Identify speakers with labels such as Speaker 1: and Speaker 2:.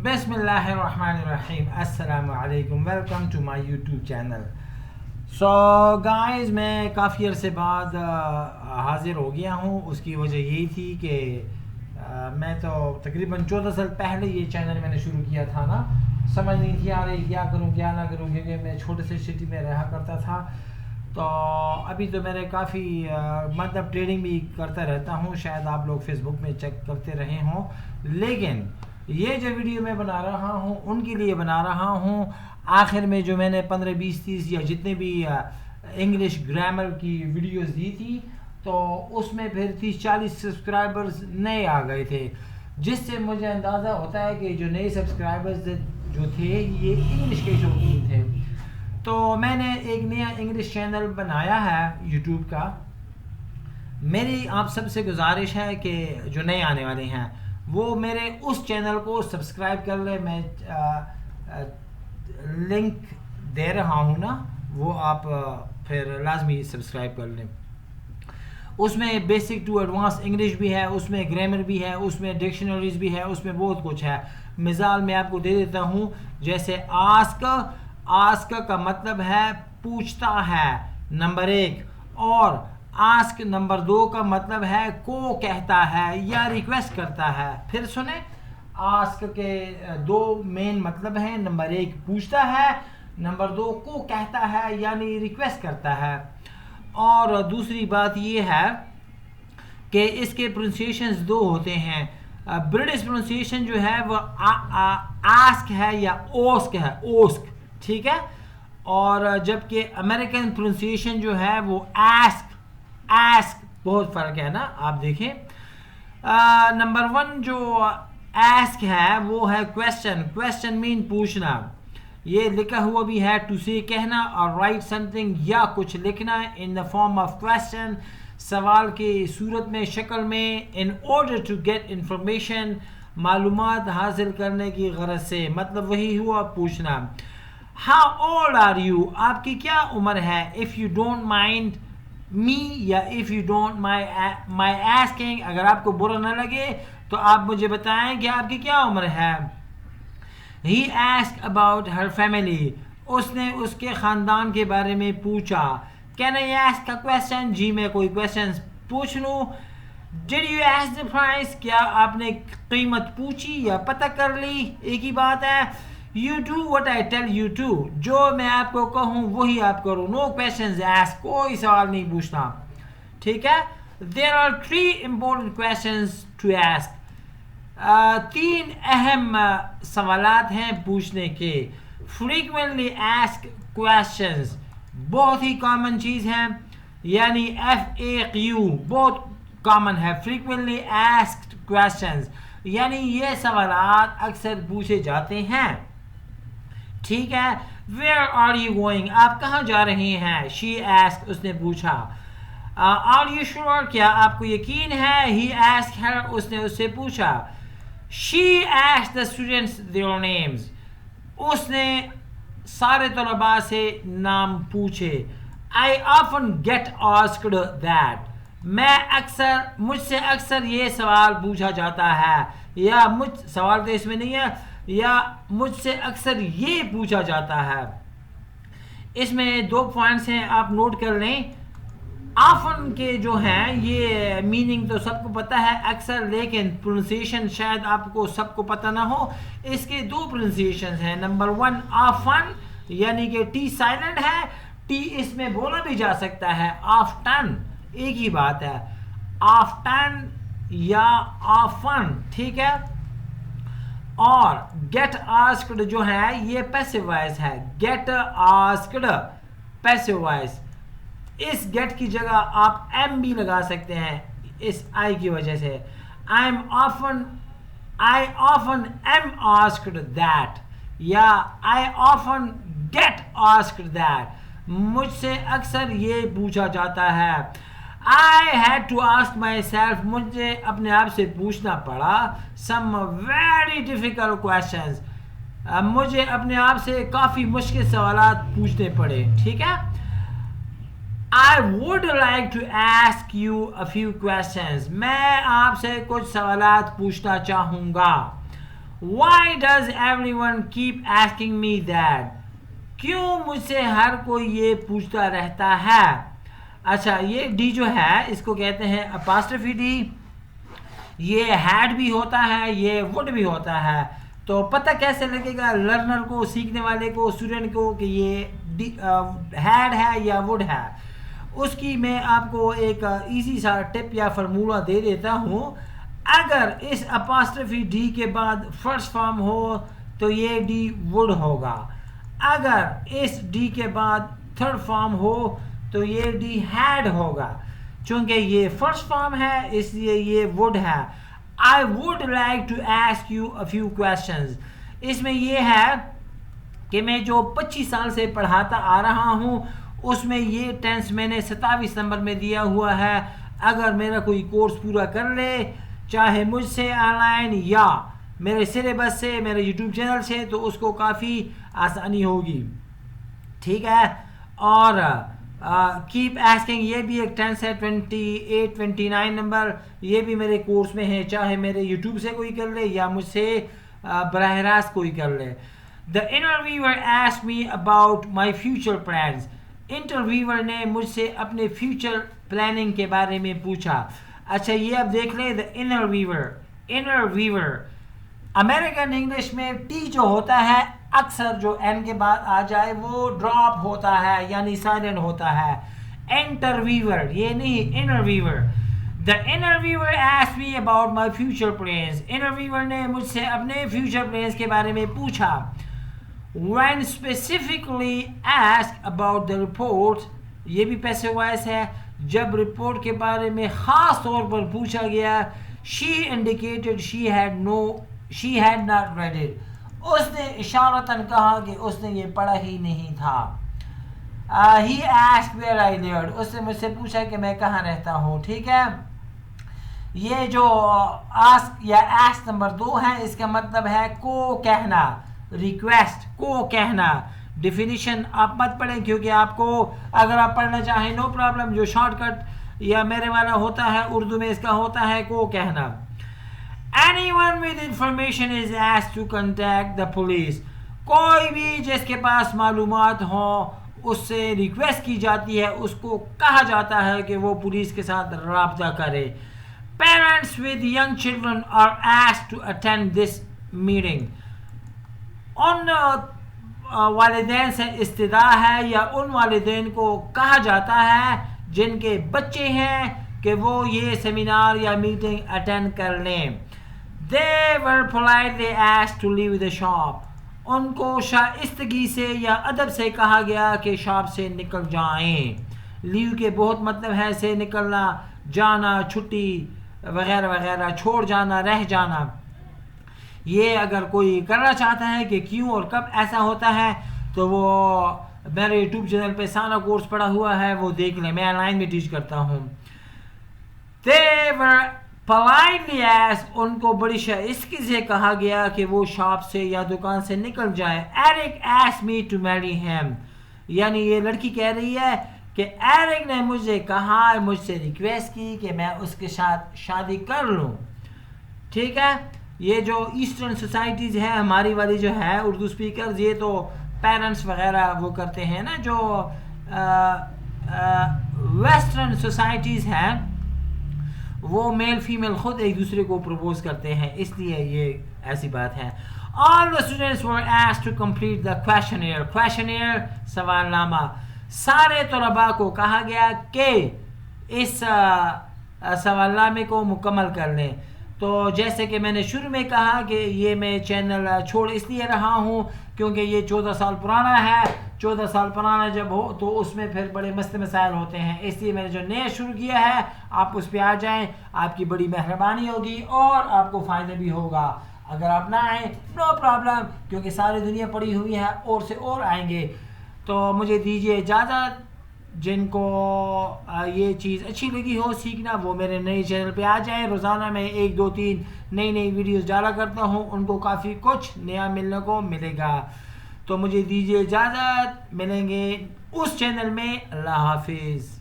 Speaker 1: بسم اللہ الرحمن الرحیم. السلام علیکم. Welcome to my YouTube channel. So guys میں کافی عرصے بعد حاضر ہو گیا ہوں. اس کی وجہ یہی تھی کہ میں تو تقریباً 14 سال پہلے یہ چینل میں نے شروع کیا تھا نا. سمجھ نہیں تھی آ رہی کیا کروں کیا نہ کروں, کیونکہ میں چھوٹے سے سٹی میں رہا کرتا تھا. تو ابھی تو میرے کافی مطلب ٹریڈنگ بھی کرتا رہتا ہوں, شاید آپ لوگ فیس بک میں چیک کرتے رہے ہوں. لیکن یہ جو ویڈیو میں بنا رہا ہوں ان کے لیے بنا رہا ہوں. آخر میں جو میں نے 15 20 30 یا جتنے بھی انگلش گرامر کی ویڈیوز دی تھی, تو اس میں پھر 30 40 سبسکرائبرز نئے آ گئے تھے, جس سے مجھے اندازہ ہوتا ہے کہ جو نئے سبسکرائبرز جو تھے یہ انگلش کے شوقین تھے. تو میں نے ایک نیا انگلش چینل بنایا ہے یوٹیوب کا. میری آپ سب سے گزارش ہے کہ جو نئے آنے والے ہیں وہ میرے اس چینل کو سبسکرائب کر لیں. میں لنک دے رہا ہوں نا, وہ آپ پھر لازمی سبسکرائب کر لیں. اس میں بیسک ٹو ایڈوانس انگلش بھی ہے, اس میں گرامر بھی ہے, اس میں ڈکشنریز بھی ہے, اس میں بہت کچھ ہے. مثال میں آپ کو دے دیتا ہوں, جیسے آسک کا مطلب ہے پوچھتا ہے نمبر 1, اور آسک نمبر 2 کا مطلب ہے کو کہتا ہے یا ریکویسٹ کرتا ہے. پھر سنیں, آسک کے 2 مین مطلب ہیں. نمبر 1 پوچھتا ہے, نمبر 2 کو کہتا ہے یعنی ریکویسٹ کرتا ہے. اور دوسری بات یہ ہے کہ اس کے پرونسیشنز 2 ہوتے ہیں. برٹش پرونسیشن جو ہے وہ آسک ہے یا اوسک ہے, اوسک, ٹھیک ہے. اور جبکہ امریکن پرونسیشن جو ہے وہ ایسک, بہت فرق ہے نا. آپ دیکھیں, نمبر 1 جو ایسک ہے وہ ہے کویسچن مین پوچھنا. یہ لکھا ہوا بھی ہے ٹو سے کہنا, اور رائٹ سم تھنگ یا کچھ لکھنا in the form of question, سوال کی صورت میں, شکل میں. In order to get information, معلومات حاصل کرنے کی غرض سے, مطلب وہی ہوا پوچھنا. ہاؤ اولڈ آر یو, آپ کی کیا عمر ہے. اف یو ڈونٹ مائنڈ می یا if you don't my asking, اگر آپ کو برا نہ لگے تو آپ مجھے بتائیں کہ آپ کی کیا عمر ہے. He asked about her family, اس نے اس کے خاندان کے بارے میں پوچھا. Can I ask a question, جی میں کوئی کویسچن پوچھ لوں. Did you ask the price, کیا آپ نے قیمت پوچھی یا پتہ کر لی, ایک ہی بات ہے. You do what I tell you to, جو میں آپ کو کہوں وہی آپ کرو. نو کویسچنز آسک, کوئی سوال نہیں پوچھنا, ٹھیک ہے. There are 3 important questions to ask, 3 اہم سوالات ہیں پوچھنے کے. فریکوینٹلی آسک کویسچنز, بہت ہی کامن چیز ہے, یعنی FAQ بہت کامن ہے. فریکوینٹلی آسکڈ کویسچنز یعنی یہ سوالات اکثر پوچھے جاتے ہیں, ٹھیک ہے. ویئر آر یو گوئنگ, آپ کہاں جا رہے ہیں. شی آسکڈ, اس نے پوچھا. آر یو شیور, کیا آپ کو یقین ہے. ہی آسکڈ ہر, اس نے اس سے پوچھا. She asked the students their names, اس نے سارے طلباء سے نام پوچھے. I often get asked that, مجھ سے اکثر یہ سوال پوچھا جاتا ہے, یا سوال تو اس میں نہیں ہے, یا مجھ سے اکثر یہ پوچھا جاتا ہے. اس میں 2 پوائنٹس ہیں, آپ نوٹ کر لیں. آفن کے جو ہیں یہ میننگ تو سب کو پتہ ہے اکثر, لیکن پرونسیشن شاید آپ کو سب کو پتہ نہ ہو. اس کے 2 پرونسیشنز ہیں. نمبر 1 آفن, یعنی کہ ٹی سائلنٹ ہے, ٹی اس میں بولا بھی جا سکتا ہے. آفٹن, ایک ہی بات ہے, آفٹن یا آفن, ٹھیک ہے. اور گیٹ آسکڈ جو ہے یہ پیسو وائس ہے. گیٹ آسکڈ پیسو وائس, اس گیٹ کی جگہ آپ ایم بھی لگا سکتے ہیں اس آئی کی وجہ سے. I often am asked that, یا I often get asked that, مجھ سے اکثر یہ پوچھا جاتا ہے. I had to ask myself, مجھے اپنے آپ سے پوچھنا پڑا. some very difficult questions, مجھے اپنے آپ سے کافی مشکل سوالات پوچھنے پڑے, ٹھیک ہے. I would like to ask you a few questions, میں آپ سے کچھ سوالات پوچھنا چاہوں گا. Why does everyone keep asking me that? کیوں مجھ سے ہر کوئی یہ پوچھتا رہتا ہے. اچھا یہ ڈی جو ہے اس کو کہتے ہیں اپاسٹرفی ڈی. یہ ہیڈ بھی ہوتا ہے, یہ وڈ بھی ہوتا ہے. تو پتہ کیسے لگے گا لرنر کو, سیکھنے والے کو, اسٹوڈنٹ کو کہ یہ ہیڈ ہے یا وڈ ہے؟ اس کی میں آپ کو ایک ایزی سا ٹپ یا فرمولہ دے دیتا ہوں. اگر اس اپاسٹرفی ڈی کے بعد فرسٹ فارم ہو تو یہ ڈی وڈ ہوگا. اگر اس ڈی کے بعد تھرڈ فارم ہو تو یہ ڈی ہیڈ ہوگا. چونکہ یہ فرسٹ فارم ہے اس لیے یہ وڈ ہے. I would like to ask you a few questions. اس میں یہ ہے کہ میں جو 25 سال سے پڑھاتا آ رہا ہوں اس میں یہ ٹینس میں نے 27 نمبر میں دیا ہوا ہے. اگر میرا کوئی کورس پورا کر لے چاہے مجھ سے آن لائن یا میرے سلیبس سے, میرے یوٹیوب چینل سے, تو اس کو کافی آسانی ہوگی. ٹھیک ہے. اور کیپ ایسکنگ یہ بھی ایک ٹینس ہے 28 29 نمبر, یہ بھی میرے کورس میں ہے, چاہے میرے یوٹیوب سے کوئی کر لے یا مجھ سے براہ راست کوئی کر لے. The interviewer asked me about my future plans. Interviewer نے مجھ سے اپنے فیوچر پلاننگ کے بارے میں پوچھا. اچھا یہ اب دیکھ لیں the interviewer امریکن انگلش میں ٹی جو ہوتا ہے اکثر جو این کے بعد آ جائے وہ ڈراپ ہوتا ہے یعنی سائلنٹ ہوتا ہے. انٹرویور یہ نہیں, interviewer. The interviewer asked me about my future plans. Interviewer نے مجھ سے اپنے فیوچر پلانز کے بارے میں پوچھا. When specifically asked about the report, یہ بھی پیسو وائس ہے. جب رپورٹ کے بارے میں خاص طور پر پوچھا گیا she indicated she had not read it. اس نے اشارتاً کہا کہ اس نے یہ پڑھا ہی نہیں تھا. He asked where I lived. اس نے مجھ سے پوچھا کہ میں کہاں رہتا ہوں. ٹھیک ہے. یہ جو آسک یا ایسک نمبر 2 ہے اس کا مطلب ہے کو کہنا, ریکویسٹ کو کہنا. ڈیفینیشن آپ مت پڑھیں کیونکہ آپ کو اگر آپ پڑھنا چاہیں نو پرابلم, جو شارٹ کٹ یا میرے والا ہوتا ہے اردو میں اس کا ہوتا ہے کو کہنا. Anyone with information is asked to contact the police. کوئی بھی جس کے پاس معلومات ہوں اس سے ریکویسٹ کی جاتی ہے, اس کو کہا جاتا ہے کہ وہ پولیس کے ساتھ رابطہ کرے. Parents with young children are asked to attend this meeting. ان والدین سے استدعا ہے یا ان والدین کو کہا جاتا ہے جن کے بچے ہیں کہ وہ یہ سیمینار یا میٹنگ اٹینڈ کر لیں. They were politely asked to leave the shop. ان کو شائستگی سے یا ادب سے کہا گیا کہ شاپ سے نکل جائیں. لیو کے بہت مطلب ہے سے نکلنا, جانا, چھٹی وغیرہ وغیرہ, چھوڑ جانا, رہ جانا. یہ اگر کوئی کرنا چاہتا ہے کہ کیوں اور کب ایسا ہوتا ہے تو وہ میرے یوٹیوب چینل پہ سانا کورس پڑا ہوا ہے وہ دیکھ لیں, میں آن لائن میں ٹیچ کرتا ہوں. They were politely asked. ان کو بڑی شائستگی سے کہا گیا کہ وہ شاپ سے یا دکان سے نکل جائیں. Eric asked me to marry him. یعنی یہ لڑکی کہہ رہی ہے کہ ایرک نے مجھے کہا, مجھ سے ریکویسٹ کی کہ میں اس کے ساتھ شادی کر لوں. ٹھیک ہے. یہ جو ایسٹرن سوسائٹیز ہیں ہماری والی جو ہے اردو سپیکرز, یہ تو پیرنٹس وغیرہ وہ کرتے ہیں نا. جو ویسٹرن سوسائٹیز ہیں وہ میل فیمیل خود ایک دوسرے کو پروپوز کرتے ہیں, اس لیے یہ ایسی بات ہے. All the students were asked to complete the questionnaire. questionnaire سوال نامہ. سارے طلباء کو کہا گیا کہ اس سوال نامے کو مکمل کر لیں. تو جیسے کہ میں نے شروع میں کہا کہ یہ میں چینل چھوڑ اس لیے رہا ہوں کیونکہ یہ 14 سال پرانا ہے. 14 سال پرانا جب ہو تو اس میں پھر بڑے مسئلے مسائل ہوتے ہیں, اس لیے میں نے جو نیا شروع کیا ہے آپ اس پہ آ جائیں, آپ کی بڑی مہربانی ہوگی اور آپ کو فائدہ بھی ہوگا. اگر آپ نہ آئیں نو پرابلم, کیونکہ ساری دنیا پڑی ہوئی ہے اور سے اور آئیں گے. تو مجھے دیجیے اجازت. جن کو یہ چیز اچھی لگی ہو سیکھنا وہ میرے نئے چینل پہ آ جائیں. روزانہ میں 1 2 3 نئی ویڈیوز ڈالا کرتا ہوں, ان کو کافی کچھ نیا ملنے کو ملے گا. تو مجھے دیجیے اجازت, ملیں گے اس چینل میں. اللہ حافظ.